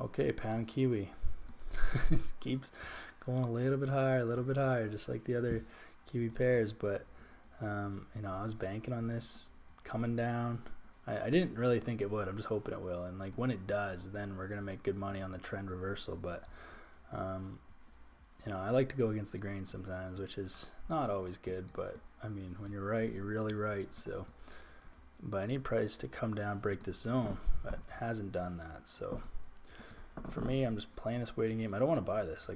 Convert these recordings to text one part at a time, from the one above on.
Okay, pound kiwi. Keeps going a little bit higher, just like the other kiwi pairs. But I was banking on this coming down. I didn't really think it would. I'm just hoping it will. And like when it does, then we're gonna make good money on the trend reversal. But um, I like to go against the grain sometimes, which is not always good. But I mean, when you're right, you're really right. So, but I need price to come down, break this zone, but hasn't done that. So for me, I'm just playing this waiting game. I don't want to buy this. I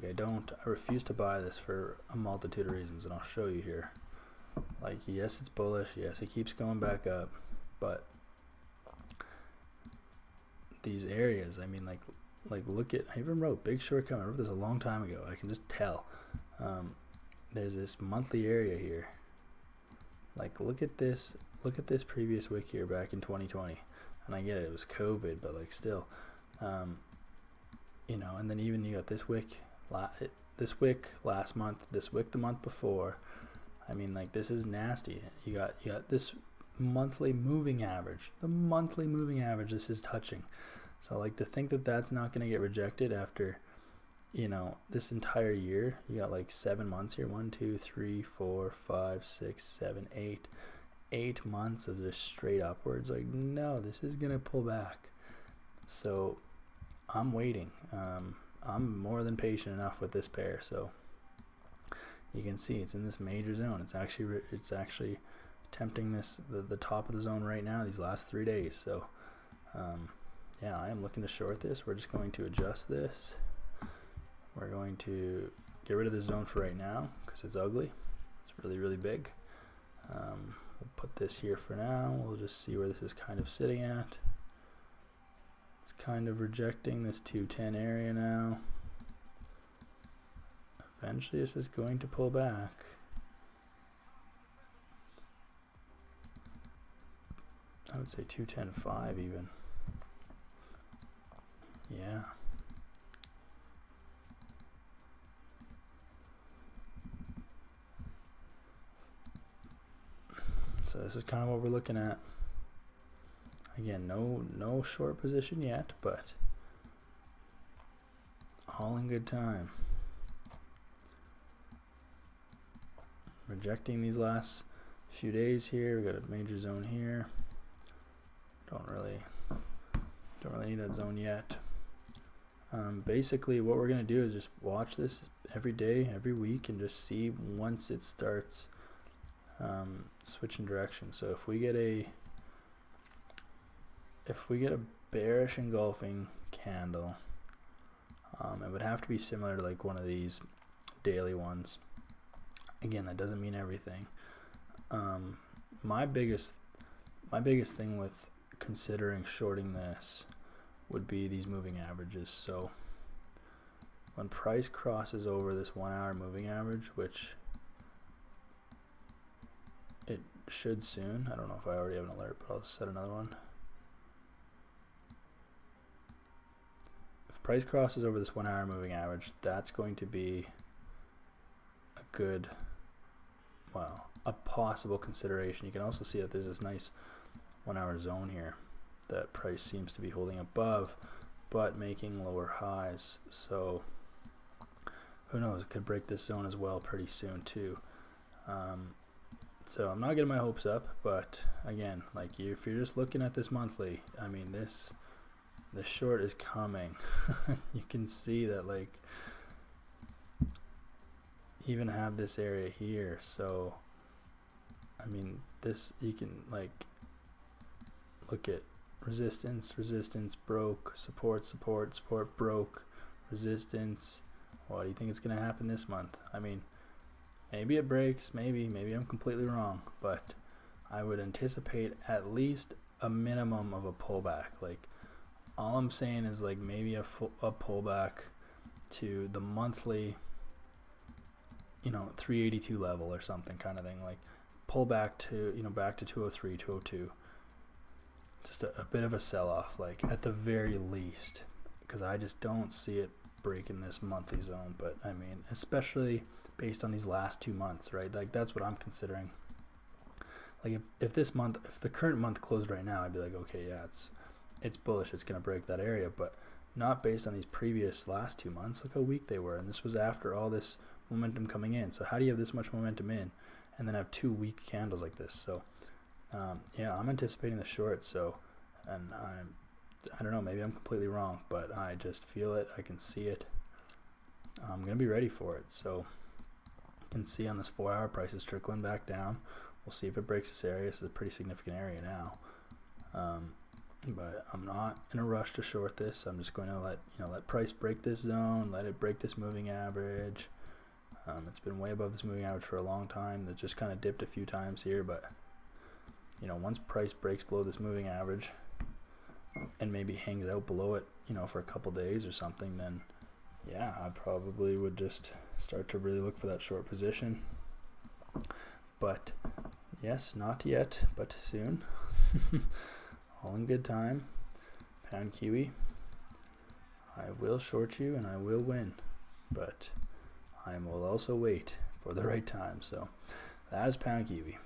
refuse to buy this for a multitude of reasons, and I'll show you here. Like, yes, it's bullish. Yes, it keeps going back up, but these areas, I mean, look at, I even wrote big short coming. I wrote this a long time ago. I can just tell. There's this monthly area here. Like, look at this previous wick here back in 2020. And I get it, it was COVID, but like still, and then even you got this wick last month, this wick the month before. I mean, like, this is nasty. You got this monthly moving average. The monthly moving average this is touching. So like to think that that's not going to get rejected after, this entire year. You got like 7 months here. 1, 2, 3, 4, 5, 6, 7, 8. 8 months of just straight upwards. Like, no, this is going to pull back. So I'm waiting. I'm more than patient enough with this pair. So you can see it's in this major zone. It's actually tempting the top of the zone right now these last 3 days. So yeah, I am looking to short this. We're just going to adjust this. We're going to get rid of the zone for right now because it's ugly. It's really big. We'll put this here for now. We'll just see where this is kind of sitting at. It's kind of rejecting this 210 area now. Eventually this is going to pull back. I would say 210.5 even. Yeah. So this is kind of what we're looking at. Again, no short position yet, but all in good time. Rejecting these last few days here. We got a major zone here. Don't really need that zone yet. Basically what we're gonna do is just watch this every day, every week, and just see once it starts switching direction. So if we get a bearish engulfing candle, it would have to be similar to like one of these daily ones. Again, that doesn't mean everything. My biggest thing with considering shorting this would be these moving averages. So when price crosses over this 1 hour moving average, which it should soon. I don't know if I already have an alert, but I'll set another one. If price crosses over this 1 hour moving average, that's going to be a good, well, a possible consideration. You can also see that there's this nice 1 hour zone here that price seems to be holding above, but making lower highs. So who knows, it could break this zone as well pretty soon too. So I'm not getting my hopes up, but again, like if you're just looking at this monthly, I mean, this short is coming. You can see that, like, even have this area here. So I mean, this, you can like look at resistance, broke, support, broke, resistance. What do you think is going to happen this month? I mean, maybe it breaks, maybe I'm completely wrong, but I would anticipate at least a minimum of a pullback. Like, all I'm saying is like maybe a pullback to the monthly, 382 level or something kind of thing. Like pull back to, back to 203, 202. Just a bit of a sell-off, like at the very least, because I just don't see it breaking this monthly zone. But I mean, especially based on these last 2 months, right? Like that's what I'm considering. Like if the current month closed right now, I'd be like, okay, yeah, it's bullish, it's gonna break that area. But not based on these previous last 2 months. Look how weak they were, and this was after all this momentum coming in. So how do you have this much momentum in and then have 2 weak candles like this? So yeah, I'm anticipating the short. So, and I don't know, maybe I'm completely wrong, but I just feel it. I can see it. I'm gonna be ready for it. So you can see on this 4-hour price is trickling back down. We'll see if it breaks this area. This is a pretty significant area now. But I'm not in a rush to short this. I'm just going to let price break this zone, let it break this moving average. It's been way above this moving average for a long time. That just kind of dipped a few times here, but once price breaks below this moving average and maybe hangs out below it, for a couple days or something, then yeah, I probably would just start to really look for that short position. But yes, not yet, but soon. All in good time. Pound Kiwi. I will short you and I will win, but I will also wait for the right time. So that is Pound Kiwi.